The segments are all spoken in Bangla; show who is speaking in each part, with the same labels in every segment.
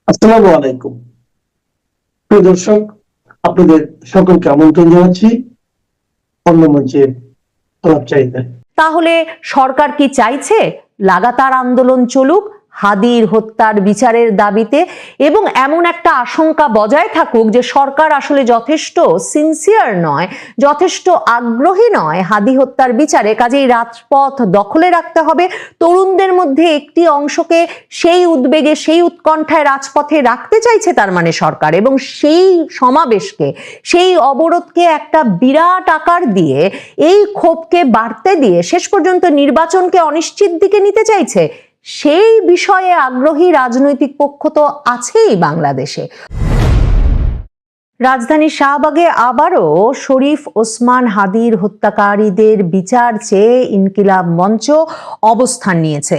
Speaker 1: আসসালামু আলাইকুম। প্রিয় দর্শক, আপনাদের সকলকে আমন্ত্রণ জানাচ্ছি অন্য মঞ্চের আলাপচারিতায়।
Speaker 2: তাহলে সরকার কি চাইছে লাগাতার আন্দোলন চলুক হাদির হত্যার বিচারের দাবিতে এবং এমন একটা আশঙ্কা বজায় থাকুক যে সরকার আসলে যথেষ্ট সিনসিয়ার নয়, যথেষ্ট আগ্রহী নয় হাদি হত্যার বিচারে, কাজেই রাজপথ দখলে রাখতে হবে। তরুণদের মধ্যে একটি অংশকে সেই উদ্বেগে, সেই উৎকণ্ঠায় রাজপথে রাখতে চাইছে তার মানে সরকার, এবং সেই সমাবেশকে, সেই অবরোধকে একটা বিরাট আকার দিয়ে, এই ক্ষোভকে বাড়তে দিয়ে শেষ পর্যন্ত নির্বাচনকে অনিশ্চিত দিকে নিতে চাইছে। সেই বিষয়ে আগ্রহী রাজনৈতিক পক্ষ তো আছেই বাংলাদেশে। রাজধানীর শাহবাগে আবারও শরীফ ওসমান হাদির হত্যাকারীদের বিচার চেয়ে ইনকিলাব মঞ্চ অবস্থান নিয়েছে।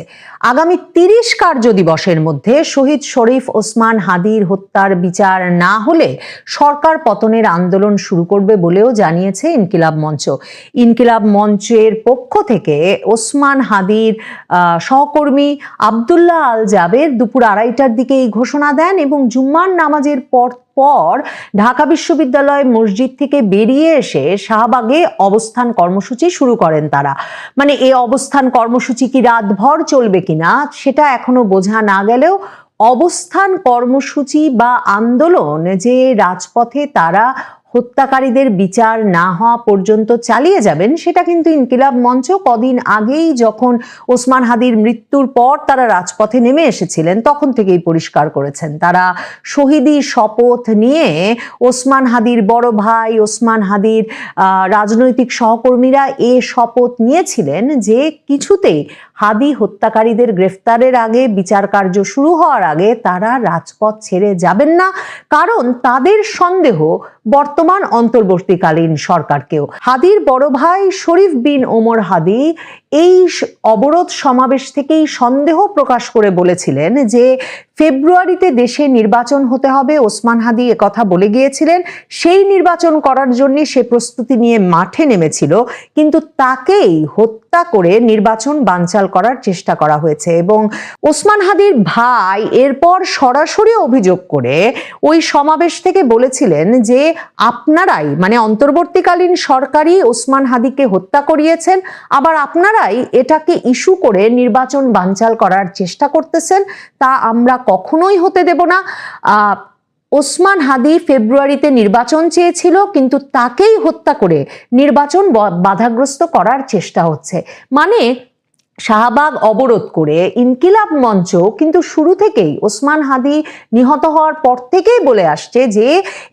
Speaker 2: আগামী ৩০ কার্যদিবসের মধ্যে শহীদ শরীফ ওসমান হাদির হত্যার বিচার না হলে সরকার পতনের আন্দোলন শুরু করবে বলেও জানিয়েছে ইনকিলাব মঞ্চ। ইনকিলাব মঞ্চের পক্ষ থেকে ওসমান হাদির সহকর্মী আব্দুল্লাহ আল জাবের দুপুর ২:৩০টার দিকে এই ঘোষণা দেন এবং জুম্মার নামাজের পর ঢাকা বিশ্ববিদ্যালয় মসজিদ থেকে বেরিয়ে এসে শাহবাগে অবস্থান কর্মসূচি শুরু করেন তারা। মানে এই অবস্থান কর্মসূচি কি রাতভর চলবে কিনা সেটা এখনো বোঝা না গেলেও অবস্থান কর্মসূচি বা আন্দোলন যে রাজপথে তারা হত্যাকারীদের বিচার না হওয়া পর্যন্ত চালিয়ে যাবেন সেটা কিন্তু ইনকিলাব মঞ্চ কদিন আগেই যখন ওসমান হাদির মৃত্যুর পর তারা রাজপথে নেমে এসেছিলেন তখন থেকেই পরিষ্কার করেছেন। তারা শহীদি শপথ নিয়ে ওসমান হাদির বড় ভাই, ওসমান হাদির রাজনৈতিক সহকর্মীরা এ শপথ নিয়েছিলেন যে কিছুতেই হাদি হত্যাকারীদের গ্রেফতারের আগে, বিচার কার্য শুরু হওয়ার আগে তারা রাজপথ ছেড়ে যাবেন না, কারণ তাদের সন্দেহ বর্তমান অন্তর্বর্তীকালীন সরকারকেও। হাদির বড় ভাই শরীফ বিন ওমর হাদি এই অবরোধ সমাবেশ থেকেই সন্দেহ প্রকাশ করে বলেছিলেন যে ফেব্রুয়ারিতে দেশে নির্বাচন হতে হবে। ওসমান হাদি একথা বলে গিয়েছিলেন, সেই নির্বাচন করার জন্য সে প্রস্তুতি নিয়ে মাঠে নেমেছিল, কিন্তু তাকেই হত্যা করে নির্বাচন বানচাল করার চেষ্টা করা হয়েছে। এবং ওসমান হাদির ভাই এরপর সরাসরি অভিযোগ করে ওই সমাবেশ থেকে বলেছিলেন যে আপনারাই, মানে অন্তর্বর্তীকালীন সরকারই ওসমান হাদিকে হত্যা করিয়েছেন, আবার আপনারাই এটাকে ইস্যু করে নির্বাচন বানচাল করার চেষ্টা করতেছেন, তা আমরা কখনোই হতে দেব না। ওসমান হাদি ফেব্রুয়ারিতে নির্বাচন চেয়েছিল, কিন্তু তাকেই হত্যা করে নির্বাচন বাধাগ্রস্ত করার চেষ্টা হচ্ছে। মানে শাহবাগ অবরোধ করে ইনকিলাব মঞ্চ কিন্তু শুরু থেকেই ওসমান হাদি নিহত হওয়ার পর থেকেই বলে আসছে যে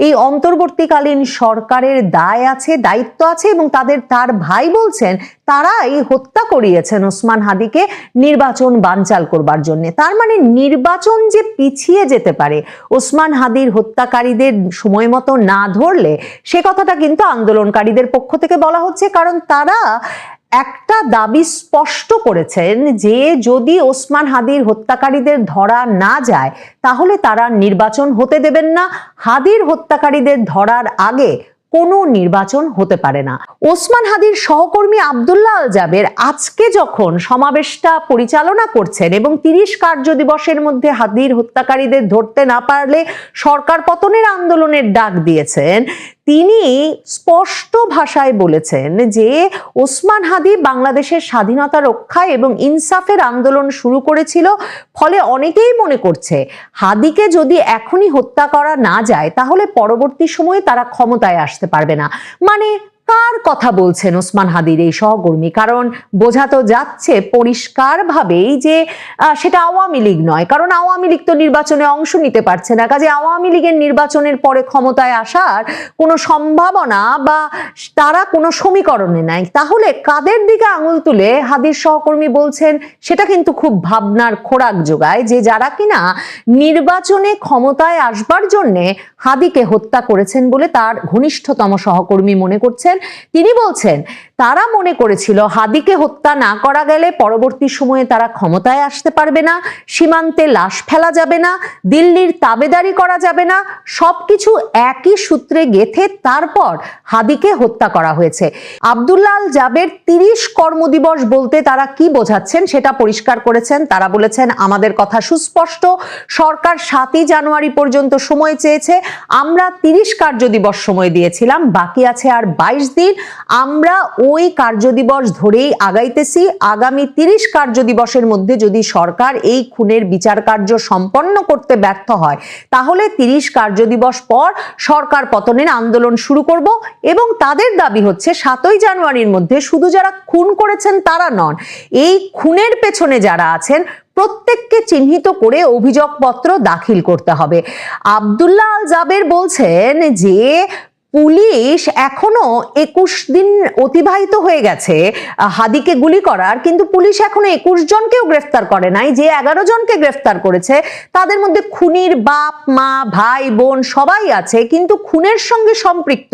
Speaker 2: এই অন্তর্বর্তীকালীন সরকারের দায় আছে, দায়িত্ব আছে, এবং তার ভাই বলছেন তারাই হত্যা করিয়েছেন ওসমান হাদিকে নির্বাচন বানচাল করবার জন্য। তার মানে নির্বাচন যে পিছিয়ে যেতে পারে ওসমান হাদির হত্যাকারীদের সময় মতো না ধরলে, সে কথাটা কিন্তু আন্দোলনকারীদের পক্ষ থেকে বলা হচ্ছে, কারণ তারা একটা দাবি স্পষ্ট করেছেন যে যদি ওসমান হাদির হত্যাকারীদের ধরা না যায় তাহলে তারা নির্বাচন হতে দেবেন না। হাদির হত্যাকারীদের ধরার আগে কোনো নির্বাচন হতে পারে না। ওসমান হাদির সহকর্মী আব্দুল্লাহ আল জাবের আজকে যখন সমাবেশটা পরিচালনা করছেন এবং ৩০ কার্যদিবসের মধ্যে হাদির হত্যাকারীদের ধরতে না পারলে সরকার পতনের আন্দোলনের ডাক দিয়েছেন, তিনি স্পষ্ট ভাষায় বলেছেন যে ওসমান হাদি বাংলাদেশের স্বাধীনতা রক্ষা এবং ইনসাফের আন্দোলন শুরু করেছিল, ফলে অনেকেই মনে করছে হাদিকে যদি এখনই হত্যা করা না যায় তাহলে পরবর্তী সময়ে তারা ক্ষমতায় আসতে পারবে না। মানে কার কথা বলছেন ওসমান হাদির এই সহকর্মী? কারণ বোঝা তো যাচ্ছে পরিষ্কারভাবেই যে সেটা আওয়ামী লীগ নয়, কারণ আওয়ামী লীগ তো নির্বাচনে অংশ নিতে পারছে না, কাজে আওয়ামী লীগের নির্বাচনের পরে ক্ষমতায় আসার কোনো সম্ভাবনা বা তারা কোনো সমীকরণে নাই। তাহলে কাদের দিকে আঙুল তুলে হাদির সহকর্মী বলছেন সেটা কিন্তু খুব ভাবনার খোরাক যোগায়, যে যারা কিনা নির্বাচনে ক্ষমতায় আসবার জন্যে হাদিকে হত্যা করেছেন বলে তার ঘনিষ্ঠতম সহকর্মী মনে করছেন। তিনি বলছেন তারা মনে করেছিল হাদিকে হত্যা না করা গেলে পরবর্তী সময়ে তারা ক্ষমতায় আসতে পারবে না, সীমান্তে লাশ ফেলা যাবে না, দিল্লির তাবেদারি করা যাবে না, সবকিছু একই সূত্রে গেঁথে তারপর হাদিকে হত্যা করা হয়েছে। আব্দুল্লাহ আল জাবের 30 কর্মদিবস বলতে তারা কি বোঝাচ্ছেন সেটা পরিষ্কার করেছেন। তারা বলেছেন, আমাদের কথা সুস্পষ্ট, সরকার 7ই জানুয়ারি পর্যন্ত সময় চেয়েছে, আমরা 30 কার্যদিবস সময় দিয়েছিলাম, বাকি আছে আর 22 দিন, আমরা ওই কার্যদিবস ধরেই আগাইতেছি। আগামী 30 কার্যদিবসের মধ্যে যদি সরকার এই খুনের বিচার কার্য সম্পন্ন করতে ব্যর্থ হয়, তাহলে 30 কার্যদিবস পর সরকার পতনের আন্দোলন শুরু করব। এবং তাদের দাবি হচ্ছে 7ই জানুয়ারির মধ্যে শুধু যারা খুন করেছেন তারা নন, এই খুনের পেছনে যারা আছেন প্রত্যেককে চিহ্নিত করে অভিযোগপত্র দাখিল করতে হবে। আব্দুল্লাহ আল জাবের বলছেন যে পুলিশ এখনো 21 দিন অতিবাহিত হয়ে গেছে হাদিকে গুলি করার, কিন্তু পুলিশ এখনো 21 জনকেও গ্রেফতার করে নাই। যে 11 জনকে গ্রেফতার করেছে তাদের মধ্যে খুনির বাপ মা ভাই বোন সবাই আছে, কিন্তু খুনের সঙ্গে সম্পৃক্ত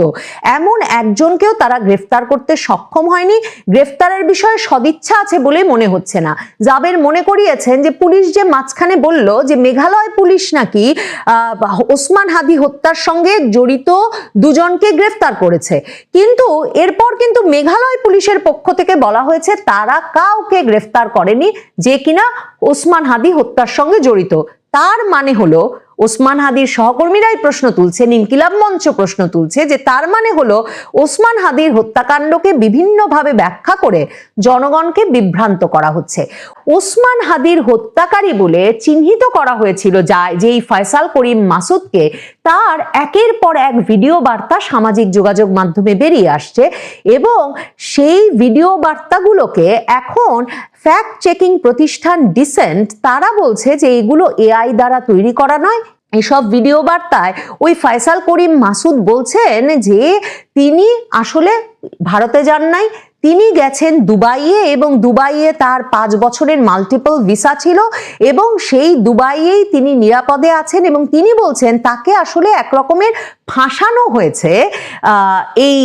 Speaker 2: এমন একজনকেও তারা গ্রেফতার করতে সক্ষম হয়নি। গ্রেফতারের বিষয়ে সদিচ্ছা আছে বলে মনে হচ্ছে না। জাবের মনে করিয়েছেন যে পুলিশ যে মাঝখানে বলল যে মেঘালয় পুলিশ নাকি ওসমান হাদি হত্যার সঙ্গে জড়িত দুজনকে গ্রেফতার করেছে, কিন্তু এরপর কিন্তু মেঘালয় পুলিশের পক্ষ থেকে বলা হয়েছে তারা কাউকে গ্রেফতার করেনি যে কিনা ওসমান হাদি হত্যার সঙ্গে জড়িত। তার মানে হলো ওসমান হাদির সহকর্মীরাই প্রশ্ন তুলছেন, ইনকিলাব মঞ্চ প্রশ্ন তুলছে যে তার মানে হলো ওসমান হাদির হত্যাকাণ্ডকে বিভিন্নভাবে ব্যাখ্যা করে জনগণকে বিভ্রান্ত করা হচ্ছে। ওসমান হাদির হত্যাকারী বলে চিহ্নিত করা হয়েছিল যেই ফয়সাল করিম মাসুদকে, তার একের পর এক ভিডিও বার্তা সামাজিক যোগাযোগ মাধ্যমে বেরিয়ে আসছে এবং সেই ভিডিও বার্তাগুলোকে এখন ফ্যাক্ট চেকিং প্রতিষ্ঠান ডিসেন্ট তারা বলছে যে এগুলো এআই দ্বারা তৈরি করা নয়। এসব ভিডিও বার্তায় ওই ফয়সাল করিম মাসুদ বলছেন যে তিনি আসলে ভারতে যান নাই, তিনি গেছেন দুবাইয়ে এবং দুবাইয়ে তার 5 বছরের মাল্টিপল ভিসা ছিল এবং সেই দুবাইয়েই তিনি নিরাপদে আছেন এবং তিনি বলছেন তাকে আসলে এক রকমের ফাঁসানো হয়েছে এই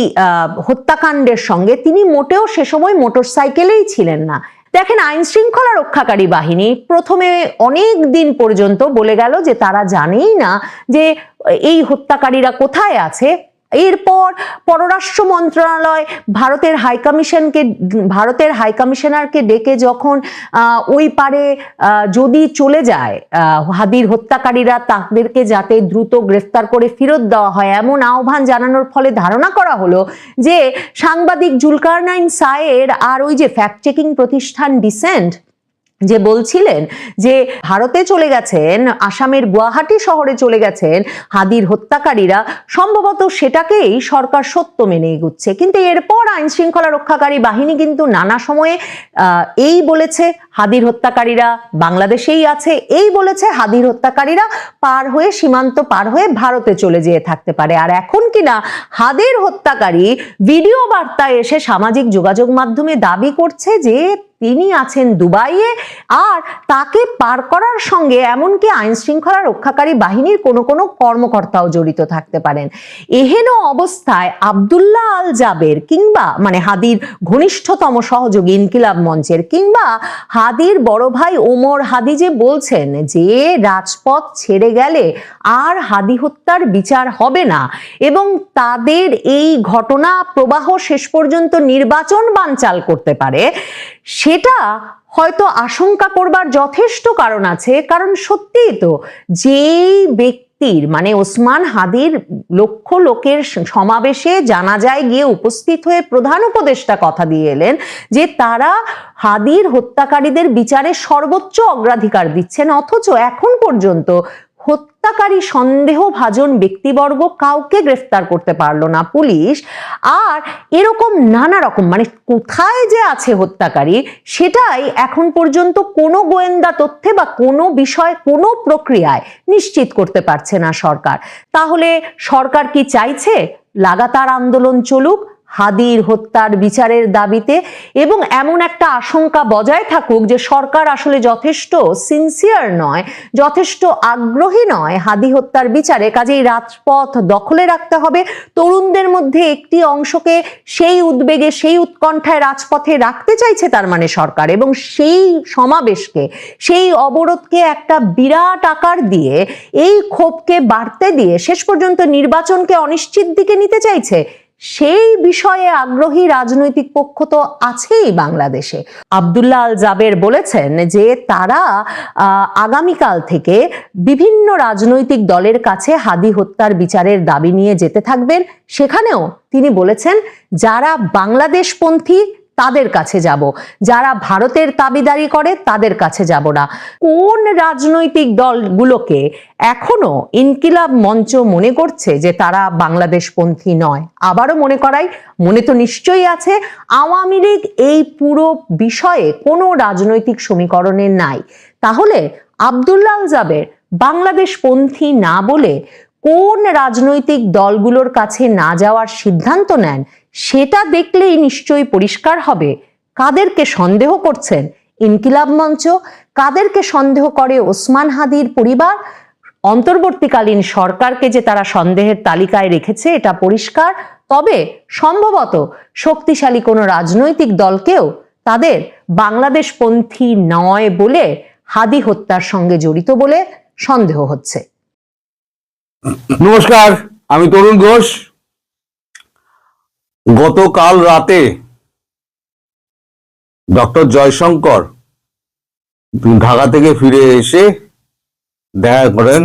Speaker 2: হত্যাকাণ্ডের সঙ্গে। তিনি মোটেও সে সময় মোটরসাইকেলেই ছিলেন না। দেখেন, আইন শৃঙ্খলা রক্ষাকারী বাহিনী প্রথমে অনেক দিন পর্যন্ত বলে গেল যে তারা জানেই না যে এই হত্যাকারীরা কোথায় আছে। এরপর পররাষ্ট্র মন্ত্রণালয় ভারতের হাইকমিশনারকে ডেকে যখন ওই পারে যদি চলে যায় হাদির হত্যাকারীরা, তাদেরকে যাতে দ্রুত গ্রেফতার করে ফেরত দেওয়া হয় এমন আহ্বান জানানোর ফলে ধারণা করা হলো যে সাংবাদিক জুলকারনাইন সায়ের আর ওই যে ফ্যাক্ট চেকিং প্রতিষ্ঠান ডিসেন্ট যে বলছিলেন যে ভারতে চলে গেছেন, আসামের গুয়াহাটি শহরে চলে গেছেন হাদির হত্যাকারীরা, সম্ভবত সেটাকেই সরকার সত্য মেনে এগুচ্ছে। কিন্তু এরপর আইন শৃঙ্খলা রক্ষাকারী বাহিনী কিন্তু নানা সময়ে এই বলেছে হাদির হত্যাকারীরা বাংলাদেশেই আছে, এই বলেছে হাদির হত্যাকারীরা সীমান্ত পার হয়ে ভারতে চলে যেয়ে থাকতে পারে। আর এখন কিনা হাদির হত্যাকারী ভিডিও বার্তায় এসে সামাজিক যোগাযোগ মাধ্যমে দাবি করছে যে তিনি আছেন দুবাইয়ে আর তাকে পার করার সঙ্গে এমনকি আইন শৃঙ্খলা রক্ষাকারী বাহিনীর কোনো কর্মকর্তাও জড়িত থাকতে পারেন। এহেন অবস্থায় আব্দুল্লাহ আল জাবের কিংবা মানে হাদির ঘনিষ্ঠতম সহযোগী ইনকিলাব মঞ্চের কিংবা হাদির বড় ভাই ওমর হাদি যে বলছেন যে রাজপথ ছেড়ে গেলে আর হাদি হত্যার বিচার হবে না এবং তাদের এই ঘটনা প্রবাহ শেষ পর্যন্ত নির্বাচন বানচাল করতে পারে, সেটা হয়তো আশঙ্কা করবার যথেষ্ট কারণ আছে। কারণ সত্যিই তো যেই ব্যক্তির মানে ওসমান হাদির লক্ষ লোকের সমাবেশে জানাজায় গিয়ে উপস্থিত হয়ে প্রধান উপদেষ্টা কথা দিয়ে এলেন যে তারা হাদির হত্যাকারীদের বিচারে সর্বোচ্চ অগ্রাধিকার দিচ্ছেন, অথচ এখন পর্যন্ত হত্যাকারী সন্দেহভাজন ব্যক্তিবর্গ কাউকে গ্রেফতার করতে পারলো না পুলিশ। আর এরকম নানা রকম মানে কোথায় যে আছে হত্যাকারী সেটাই এখন পর্যন্ত কোনো গোয়েন্দা তথ্যে বা কোনো বিষয় কোনো প্রক্রিয়ায় নিশ্চিত করতে পারছে না সরকার। তাহলে সরকার কি চাইছে লাগাতার আন্দোলন চলুক, হাদির হত্যার বিচারের দাবিতে এবং এমন একটা আশঙ্কা বজায় থাকুক যে সরকার আসলে যথেষ্ট সিনসিয়ার নয়, যথেষ্ট আগ্রহী নয় হাদি হত্যার বিচারে, কাজেই রাজপথ দখলে রাখতে হবে। তরুণদের মধ্যে একটি অংশকে সেই উদ্বেগে, সেই উৎকণ্ঠায় রাজপথে রাখতে চাইছে তার মানে সরকার, এবং সেই সমাবেশকে, সেই অবরোধকে একটা বিরাট আকার দিয়ে, এই ক্ষোভকে বাড়তে দিয়ে শেষ পর্যন্ত নির্বাচনকে অনিশ্চিত দিকে নিতে চাইছে। সেই বিষয়ে আগ্রহী রাজনৈতিক পক্ষ তো আছেই বাংলাদেশে। আব্দুল্লাহ আল জাবের বলেছেন যে তারা আগামীকাল থেকে বিভিন্ন রাজনৈতিক দলের কাছে হাদি হত্যার বিচারের দাবি নিয়ে যেতে থাকবেন। সেখানেও তিনি বলেছেন যারা বাংলাদেশপন্থী তাদের কাছে যাব, যারা ভারতের দাবিদারি করে তাদের কাছে যাব না। কোন রাজনৈতিক দলগুলোকে এখনো ইনকিলাব মঞ্চ মনে করছে যে তারা বাংলাদেশপন্থী নয়? আবারও মনে করাই, মনে তো নিশ্চয়ই আছে, আওয়ামী লীগ এই পুরো বিষয়ে কোনো রাজনৈতিক সমীকরণে নাই। তাহলে আব্দুল্লাহ আল জাবের বাংলাদেশপন্থী না বলে কোন রাজনৈতিক দলগুলোর কাছে না যাওয়ার সিদ্ধান্ত নেন, সেটা দেখলেই নিশ্চয়ই পরিষ্কার হবে কাদেরকে সন্দেহ করছেন ইনকিলাব মঞ্চ, কাদেরকে সন্দেহ করে ওসমান হাদির পরিবার। অন্তর্বর্তীকালীন সরকারকে যে তারা সন্দেহের তালিকায় রেখেছে এটা পরিষ্কার। তবে সম্ভবত শক্তিশালী কোনো রাজনৈতিক দলকেও তাদের বাংলাদেশপন্থী নয় বলে, হাদি হত্যার সঙ্গে জড়িত বলে সন্দেহ হচ্ছে।
Speaker 3: নমস্কার, আমি তরুণ ঘোষ। গতকাল রাতে ডক্টর জয়শঙ্কর ঢাকা থেকে ফিরে এসে দেখা করেন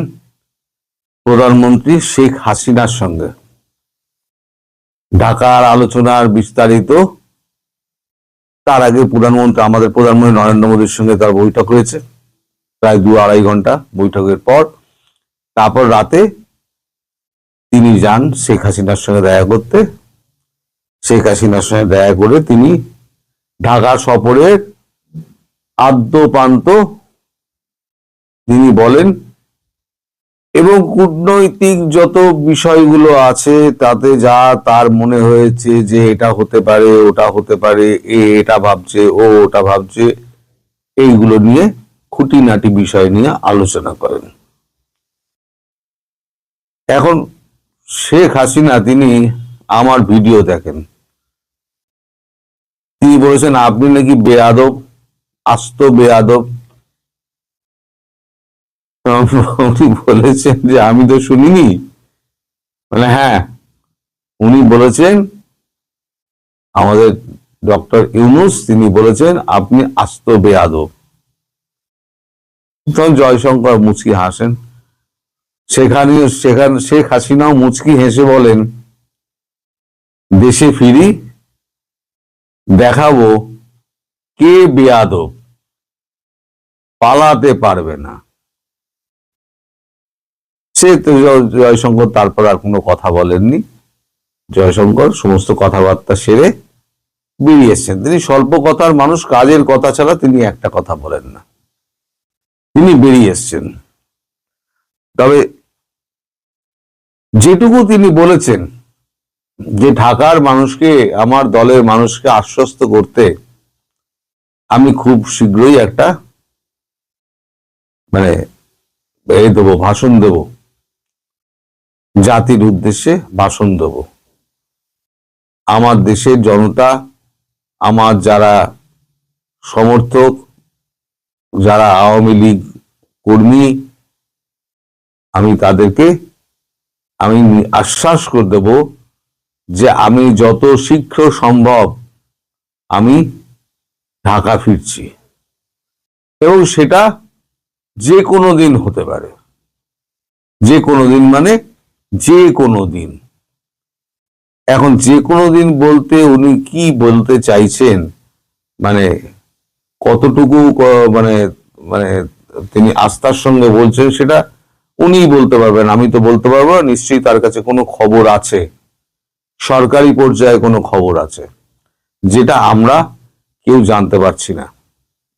Speaker 3: প্রধানমন্ত্রী শেখ হাসিনার সঙ্গে। ঢাকার আলোচনার বিস্তারিত তার আগে আমাদের প্রধানমন্ত্রী নরেন্দ্র মোদীর সঙ্গে তার বৈঠক হয়েছে, প্রায় 2-2.5 ঘন্টা বৈঠকের পর। তারপর রাতে তিনি যান শেখ হাসিনার সঙ্গে দেখা করতে। শেখ হাসিনার সঙ্গে দেখা করে তিনি ঢাকা সফরের আদ্যপান্ত তিনি বলেন, এবং কূটনৈতিক যত বিষয়গুলো আছে তাতে যা তার মনে হয়েছে যে এটা হতে পারে, ওটা হতে পারে, এটা ভাবছে, ও ওটা ভাবছে, এইগুলো নিয়ে খুঁটিনাটি বিষয় নিয়ে আলোচনা করেন। এখন শেখ হাসিনা তিনি আমার ভিডিও দেখেন, তিনি বলেছেন আপনি নাকি বেয়াদব, আস্ত বেয়াদব। উনি বলেছেন যে আমি তো শুনিনি। মানে হ্যাঁ, উনি বলেছেন, আমাদের ডক্টর ইউনূস তিনি বলেছেন আপনি আস্ত বেয়াদব। তখন জয়শঙ্কর মুচকি হাসেন। সেখানে শেখ হাসিনাও মুচকি হেসে বলেন, দেশে ফিরি দেখাবো কে বেয়াদব, পালাতে পারবে না। সে তো জয়শঙ্কর তারপর আর কোনো কথা বলেননি। জয়শঙ্কর সমস্ত কথাবার্তা সেরে বেরিয়ে এসছেন। তিনি স্বল্প কথার মানুষ, কাজের কথা ছাড়া তিনি একটা কথা বলেন না। তিনি বেরিয়ে এসছেন। তবে যেটুকু তিনি বলেছেন যে ঢাকার মানুষকে, আমার দলের মানুষকে আশ্বস্ত করতে আমি খুব শীঘ্রই একটা দেবো, ভাষণ দেব, জাতির উদ্দেশ্যে ভাষণ দেব। আমার দেশের জনতা, আমার যারা সমর্থক, যারা আওয়ামী লীগ কর্মী, আমি তাদেরকে আমি আশ্বাস করে দেব যে আমি যত শীঘ্র সম্ভব আমি ঢাকা ফিরছি, এবং সেটা যে কোনো দিন হতে পারে। যে কোনো দিন মানে যে কোনো দিন। এখন যে কোনো দিন বলতে উনি কি বলতে চাইছেন, মানে কতটুকু মানে মানে তিনি আস্থার সঙ্গে বলছেন সেটা উনিই বলতে পারবেন, আমি তো বলতে পারবো না। নিশ্চয়ই তার কাছে কোনো খবর আছে, সরকারি পর্যায়ে কোনো খবর আছে, যেটা আমরা কেউ জানতে পারছি না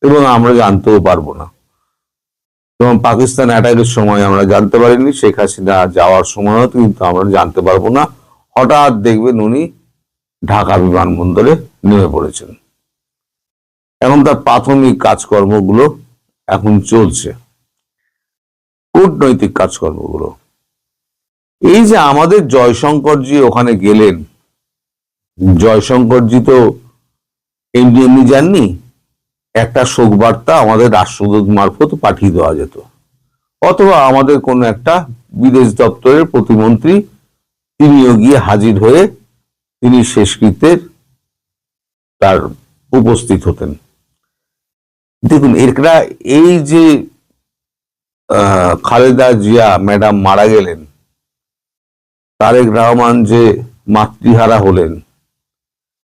Speaker 3: এবং আমরা জানতেও পারবো না। যেমন পাকিস্তান অ্যাটাকের সময় আমরা জানতে পারিনি, শেখ হাসিনা যাওয়ার সময়ও কিন্তু আমরা জানতে পারবো না। হঠাৎ দেখবেন উনি ঢাকা বিমানবন্দরে নেমে পড়েছেন। এখন তার প্রাথমিক কাজকর্মগুলো এখন চলছে, কূটনৈতিক কাজকর্মগুলো। এই যে আমাদের জয়শঙ্করজি ওখানে গেলেন, জয়শঙ্করজি তো এমনি এমনি যাননি, একটা শোক বার্তা আমাদের রাষ্ট্রদূত মারফত পাঠিয়ে দেওয়া যেত, অথবা আমাদের কোনো একটা বিদেশ দপ্তরের প্রতিমন্ত্রী তিনিও গিয়ে হাজির হয়ে তিনি শেষকৃত্যের তার উপস্থিত হতেন। দেখুন, এরা এই যে খালেদা জিয়া ম্যাডাম মারা গেলেন, তারেক রহমান যে মাতৃহারা হলেন,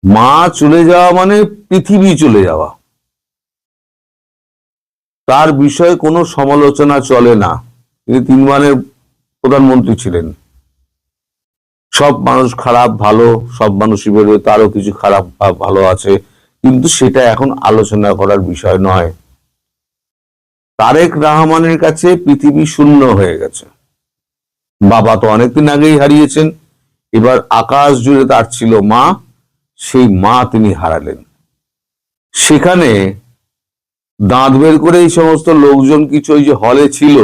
Speaker 3: মা চলে যাওয়া মানে পৃথিবী চলে যাওয়া, তার বিষয়ে কোনো সমালোচনা চলে না। তিনি 3 বারের প্রধানমন্ত্রী ছিলেন। সব মানুষ খারাপ ভালো, সব মানুষই বেরোয়, তারও কিছু খারাপ ভালো আছে, কিন্তু সেটা এখন আলোচনা করার বিষয় নয়। তারেক রহমানের কাছে পৃথিবী শূন্য হয়ে গেছে। বাবা তো অনেকদিন আগেই হারিয়েছেন, এবার আকাশ জুড়ে তার ছিল মা, সেই মা তিনি হারালেন। সেখানে দাঁত বের করে এই সমস্ত লোকজন কিছু ওই যে হলে ছিল,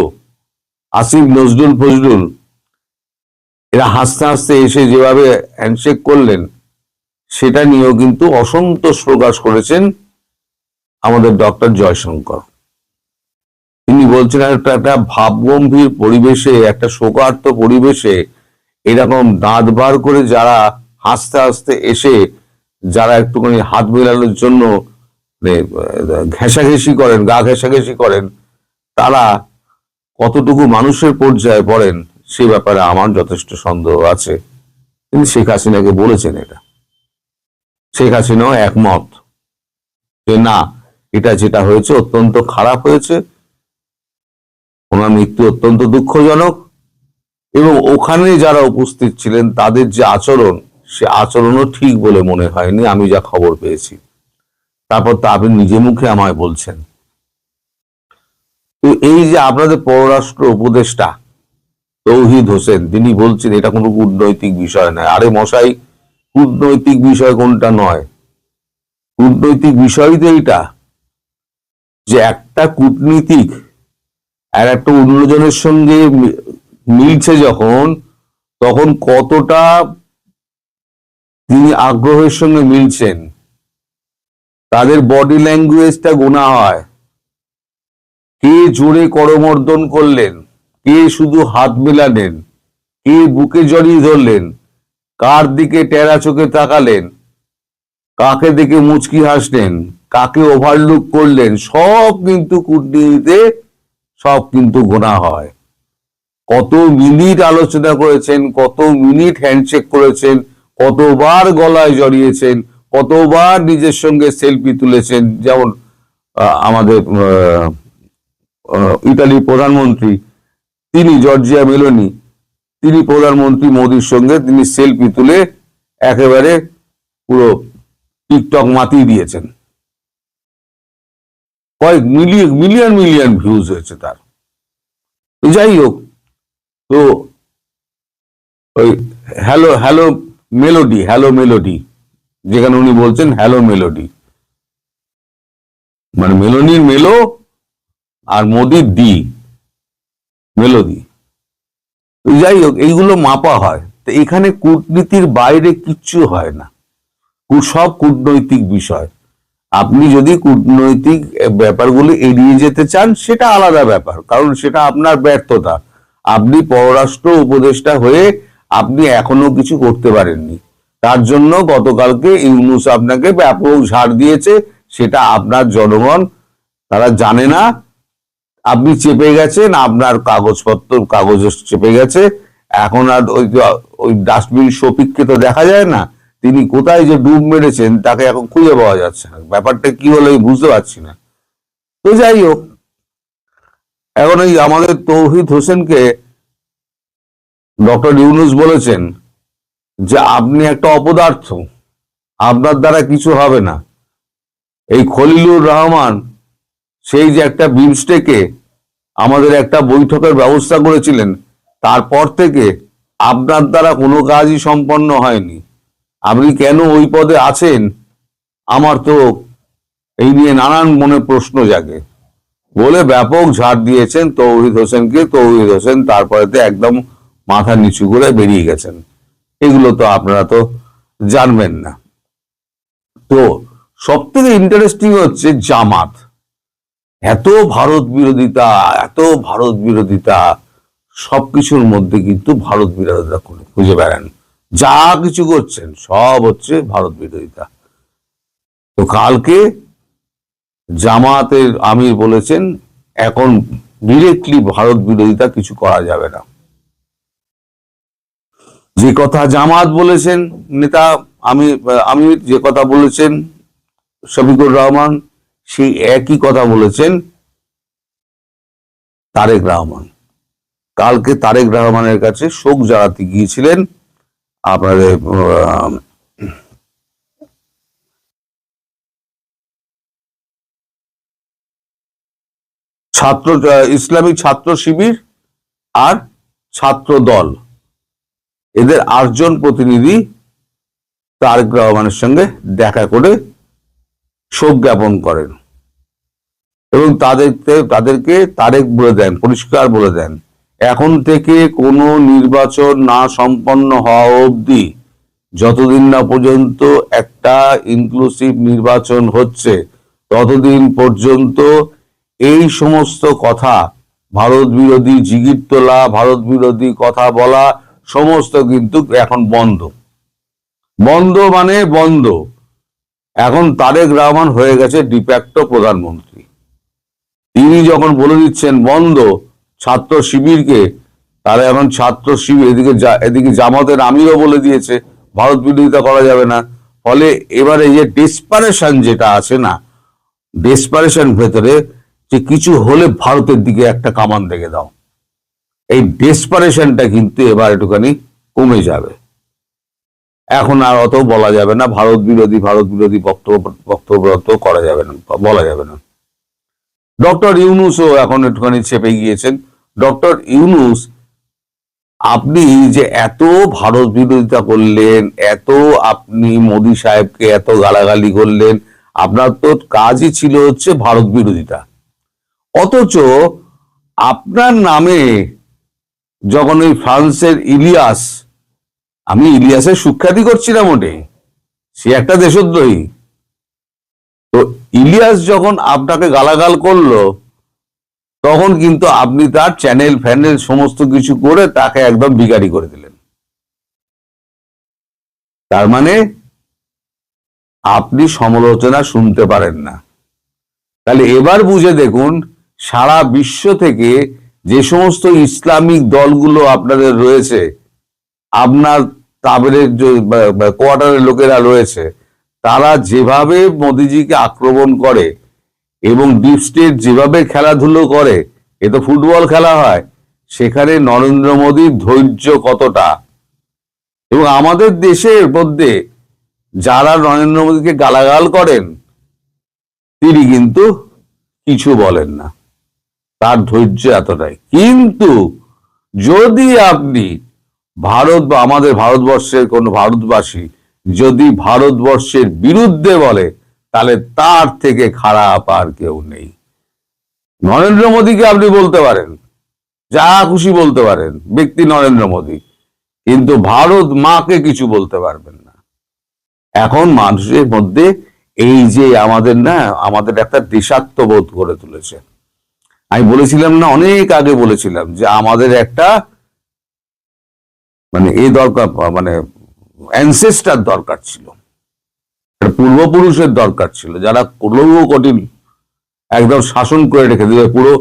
Speaker 3: আসিফ নজরুল ফজরুল, এরা হাসতে হাসতে এসে যেভাবে হ্যান্ডশেক করলেন, সেটা নিয়েও কিন্তু অসন্তোষ প্রকাশ করেছেন আমাদের ডক্টর জয়শঙ্কর। তিনি বলছেন একটা ভাবগম্ভীর পরিবেশে, একটা শোকার্ত পরিবেশে এরকম দাঁত বার করে যারা হাসতে হাসতে এসে যারা একটুখানি হাত মেলানোর জন্য ঘেঁষাঘেঁষি করেন, গা ঘেঁষাঘেঁষি করেন, তারা কতটুকু মানুষের পর্যায়ে পড়েন সে ব্যাপারে আমার যথেষ্ট সন্দেহ আছে। তিনি শেখ হাসিনাকে বলেছেন এটা, শেখ হাসিনাও একমত যে না, এটা যেটা হয়েছে অত্যন্ত খারাপ হয়েছে, ওনার মৃত্যু অত্যন্ত দুঃখজনক, এবং ওখানে যারা উপস্থিত ছিলেন তাদের যে আচরণ, সে আচরণও ঠিক বলে মনে হয়নি আমি যা খবর পেয়েছি। তারপর তা আপনি নিজে মুখে আমায় বলছেন। তো এই যে আপনাদের পররাষ্ট্র উপদেষ্টা তৌহিদ হোসেন, তিনি বলছেন এটা কোনো কূটনৈতিক বিষয় নয়। আরে মশাই, কূটনৈতিক বিষয় কোনটা নয়? কূটনৈতিক বিষয় তো এইটা যে একটা কূটনীতিক আর একটা অন্যজনের সঙ্গে মিলছে যখন, তখন কতটা তিনি আগ্রহের সঙ্গে মিলছেন, তাদের বডি ল্যাঙ্গুয়েজটা গোনা হয়। কে জোরে করমর্দন করলেন, কে শুধু হাত মেলালেন, কে বুকে জড়িয়ে ধরলেন, কার দিকে টেরা চোখে তাকালেন, কাকে দেখে মুচকি হাসলেন, কাকে ওভারলুক করলেন, সব কিন্তু কূটনীতিতে সব কিন্তু গোনা হয়। কত মিনিট আলোচনা করেছেন, কত মিনিট হ্যান্ডশেক করেছেন, কতবার গলায় জড়িয়েছেন, কতবার নিজের সঙ্গে সেলফি তুলেছেন। যেমন আমাদের ইতালির প্রধানমন্ত্রী, তিনি জর্জিয়া মেলোনি, তিনি প্রধানমন্ত্রী মোদির সঙ্গে তিনি সেলফি তুলে একেবারে পুরো টিকটক মাতিয়ে দিয়েছেন। কয়েক মিলিয়ন মিলিয়ন ভিউজ হয়েছে তার। যাই হোক, তো ওই হ্যালো হ্যালো মেলোডি, যেখানে উনি বলছেন হ্যালো মেলোডি, মানে মেলোনির মেলো আর মোদির দি, মেলোডি। যাই হোক, এইগুলো মাপা হয়। তো এখানে কূটনীতির বাইরে কিচ্ছু হয় না, সব কূটনৈতিক বিষয়। আপনি যদি কূটনৈতিক ব্যাপারগুলো এড়িয়ে যেতে চান সেটা আলাদা ব্যাপার, কারণ সেটা আপনার ব্যর্থতা। আপনি পররাষ্ট্র উপদেষ্টা হয়ে আপনি এখনো কিছু করতে পারেননি, তার জন্য গতকালকে ইউনূস আপনাকে ব্যাপক ঝাড় দিয়েছে। সেটা আপনার জনগণ তারা জানে না, আপনি চেপে গেছেন, আপনার কাগজ চেপে গেছে। এখন আর ওই ডাস্টবিন শফিককে তো দেখা যায় না, তিনি কোথায় যে ডুব মেরেছেন তাকে এখন খুঁজে পাওয়া যাচ্ছে না। ব্যাপারটা কি হলো বুঝতে পারছি না। তো যাই হোক, এখন এই আমাদের তৌহিদ হোসেনকে ডক্টর ইউনূস বলেছেন যে আপনি একটা অপদার্থ, আপনার দ্বারা কিছু হবে না। এই খলিলুর রহমান সেই যে একটা বিমস্টেকে আমাদের একটা বৈঠকের ব্যবস্থা করেছিলেন, তারপর থেকে আপনার দ্বারা কোনো কাজই সম্পন্ন হয়নি। আপনি কেন ওই পদে আছেন, আমার তো এই নিয়ে নানান মনে প্রশ্ন জাগে বলে ব্যাপক ঝাড় দিয়েছেন তৌহিদ হোসেনকে। তৌহিদ হোসেন তারপরেতে একদম মাথা নিচু করে বেরিয়ে গেছেন। এগুলো তো আপনারা তো জানবেন না। তো সব থেকে ইন্টারেস্টিং হচ্ছে জামাত, এত ভারত বিরোধিতা, এত ভারত বিরোধিতা, সবকিছুর মধ্যে কিন্তু ভারত বিরোধিতা খুঁজে বেড়ান। যা কিছু করছেন সব হচ্ছে ভারত বিরোধিতা। তো কালকে জামাতের আমির বলেছেন এখন ডিরেক্টলি ভারত বিরোধিতা কিছু করা যাবে না। যে কথা জামাত বলেছেন নেতা আমির, যে কথা বলেছেন শফিকুর রহমান, সেই একই কথা বলেছেন তারেক রহমান। কালকে তারেক রহমানের কাছে শোক জানাতে গিয়েছিলেন আপনাদের ইসলামী ছাত্র শিবির আর ছাত্র দল, এদের 8 জন প্রতিনিধি তারেক রহমানের সঙ্গে দেখা করে শোক জ্ঞাপন করেন এবং তাদেরকে তারেক বলে দেন, পরিষ্কার বলে দেন, এখন থেকে কোনো নির্বাচন না সম্পন্ন হওয়া অবধি, যতদিন না পর্যন্ত একটা ইনক্লুসিভ নির্বাচন হচ্ছে, ততদিন পর্যন্ত এই সমস্ত কথা, ভারত বিরোধী জিগির তোলা, ভারত বিরোধী কথা বলা, সমস্ত কিন্তু এখন বন্ধ। বন্ধ মানে বন্ধ। এখন তারেক রহমান হয়ে গেছে ডিফ্যাক্টো প্রধানমন্ত্রী। তিনি যখন বলে দিচ্ছেন বন্ধ ছাত্র শিবিরকে, তাহলে এখন ছাত্র শিবির এদিকে জামাতের আমিরও বলে দিয়েছে ভারত বিরোধিতা করা যাবে না। ফলে এবারে যে ডেসপারেশন যেটা আছে না, ডেসপারেশন ভেতরে যে কিছু হলে ভারতের দিকে একটা কামান দেখে দাও, এই ডেসপারেশনটা কিন্তু এবার একটুখানি কমে যাবে। এখন আর অত বলা যাবে না ভারত বিরোধী বক্তব্য করা যাবে না, বলা যাবে না। ডক্টর ইউনূসও এখন একটুখানি চেপে গিয়েছেন। ডক্টর ইউনূস, আপনি যে এত ভারত বিরোধিতা করলেন, এত আপনি মোদী সাহেবকে এত গালাগালি করলেন, আপনার তো কাজই ছিল হচ্ছে ভারত বিরোধিতা। অথচ আপনার নামে যখন ওই ফ্রান্সের ইলিয়াস, আমি ইলিয়াসের সুখ্যাতি করছি না মোটে, সে একটা দেশদ্রোহী, তো ইলিয়াস যখন আপনাকে গালাগাল করলো, তখন কিন্তু আপনি তার চ্যানেল ফ্যানেল সমস্ত কিছু করে তাকে একদম বিগাড়ি করে দিলেন। তার মানে আপনি সমালোচনা শুনতে পারেন না। তাহলে এবার বুঝে দেখুন, সারা বিশ্ব থেকে যে সমস্ত ইসলামিক দলগুলো আপনাদের রয়েছে, আপনার তাবরের কোয়ার্টারের লোকেরা রয়েছে, তারা যেভাবে মোদিজিকে আক্রমণ করে এবং ডিপ স্টেট যেভাবে খেলাধুলো করে, এ তো ফুটবল খেলা হয়, সেখানে নরেন্দ্র মোদীর ধৈর্য কতটা। এবং আমাদের দেশের মধ্যে যারা নরেন্দ্র মোদীকে গালাগাল করেন, তিনি কিন্তু কিছু বলেন না, তার ধৈর্য এতটাই। কিন্তু যদি আপনি ভারত বা আমাদের ভারতবর্ষের কোন ভারতবাসী যদি ভারতবর্ষের বিরুদ্ধে বলে, তাহলে তার থেকে খারাপ আর কেউ নেই। নরেন্দ্র মোদীকে আপনি বলতে পারেন, যা খুশি বলতে পারেন, ব্যক্তি নরেন্দ্র মোদী, কিন্তু ভারত মাকে কিছু বলতে পারবেন না। এখন মানুষের মধ্যে এই যে আমাদের একটা দেশাত্মবোধ করে তুলেছে। আমি বলেছিলাম না, অনেক আগে বলেছিলাম যে আমাদের একটা দরকার, অ্যানসেস্টার দরকার ছিল, পূর্বপুরুষের দরকার ছিল, যারা লৌহ কঠিন একদম শাসন করে রেখে দেবে পুরো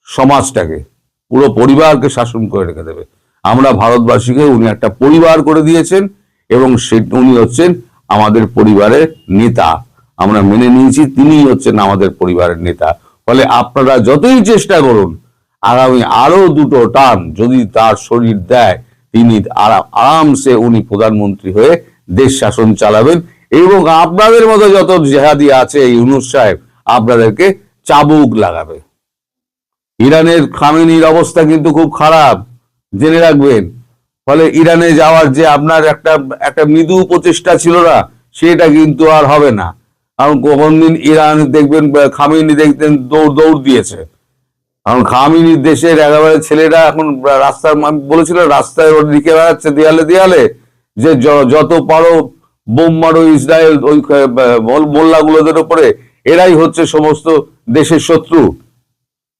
Speaker 3: সমাজটাকে, পুরো পরিবারকে শাসন করে রেখে দেবে। আমরা ভারতবাসীকে উনি একটা পরিবার করে দিয়েছেন এবং উনি হচ্ছেন আমাদের পরিবারের নেতা। আমরা মেনে নিয়েছি তিনি হচ্ছেন আমাদের পরিবারের নেতা। ফলে আপনারা যতই চেষ্টা করুন, আগামী আরো 2টো টার্ম যদি তার শরীর দেয়, তিনি আরামসে উনি প্রধানমন্ত্রী হয়ে দেশ শাসন চালাবেন এবং আপনাদের মতো যত জেহাদি আছে এই ইউনূস সাহেব আপনাদেরকে চাবুক লাগাবে। ইরানের খামেনির অবস্থা কিন্তু খুব খারাপ, জেনে রাখবেন। ফলে ইরানে যাওয়ার যে আপনার একটা একটা মৃদু প্রচেষ্টা ছিল না, সেটা কিন্তু আর হবে না। কারণ কোনদিন ইরান দেখবেন খামেনি দেখতেন দৌড় দিয়েছে, কারণ খামেনির দেশের একেবারে ছেলেরা এখন রাস্তার, আমি বলেছিলাম রাস্তায় লিখে বেড়াচ্ছে দেয়ালে দেয়ালে যে যত পারো বোম মারো ইসরায়েল, ওই মোল্লাগুলোদের উপরে, এরাই হচ্ছে সমস্ত দেশের শত্রু।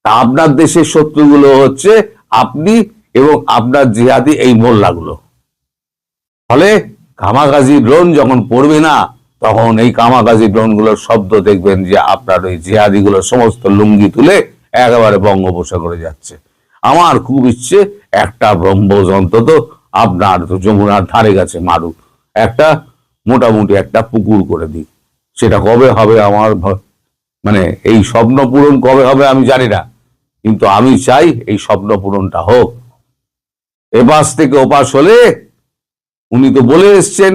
Speaker 3: আপনার দেশের শত্রুগুলো হচ্ছে আপনি এবং আপনার জিহাদি এই মোল্লাগুলো। ফলে কামাগাজি ড্রোন যখন পড়বে না, তখন এই কামাগাজি ড্রোনগুলোর শব্দ দেখবেন যে আপনার ওই জিহাদিগুলোর সমস্ত লুঙ্গি তুলে একেবারে বঙ্গোপসাগরে যাচ্ছে। আমার খুব ইচ্ছে একটা ব্রহ্মোস অন্তত আপনার যমুনার ধারে কাছে মারুক, একটা মোটামুটি একটা পুকুর করে দিই। সেটা কবে হবে আমার মানে এই স্বপ্ন পূরণ কবে হবে আমি জানি না, কিন্তু আমি চাই এই স্বপ্ন পূরণটা হোক। এপাশ থেকে ওপাশ হলে, উনি তো বলে এসছেন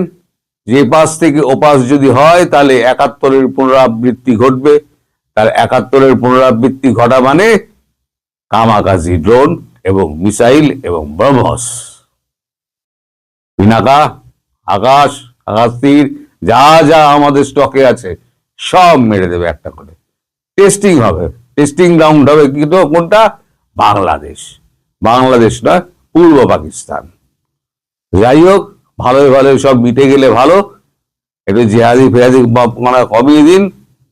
Speaker 3: যে এপাশ থেকে ওপাশ যদি হয় তাহলে ৭১-এর পুনরাবৃত্তি ঘটবে। তার ৭১-এর পুনরাবৃত্তি ঘটা মানে কামাকাজি ড্রোন এবং মিসাইল এবং ব্রহ্মস, পিনাকা, আকাশ তীর, যা যা আমাদের স্টকে আছে সব মেরে দেবে একটা করে। টেস্টিং হবে, টেস্টিং গ্রাউন্ড হবে কিন্তু কোনটা? বাংলাদেশ নয়, পূর্ব পাকিস্তান। যাই হোক, ভালোই সব মিটে গেলে ভালো। একটু জিহাদি ফেহাদি মানে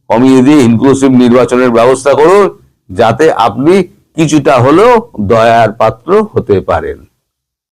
Speaker 3: কমিয়ে দিয়ে ইনক্লুসিভ নির্বাচনের ব্যবস্থা করুন, যাতে আপনি কিছুটা হলেও দয়ার পাত্র হতে পারেন।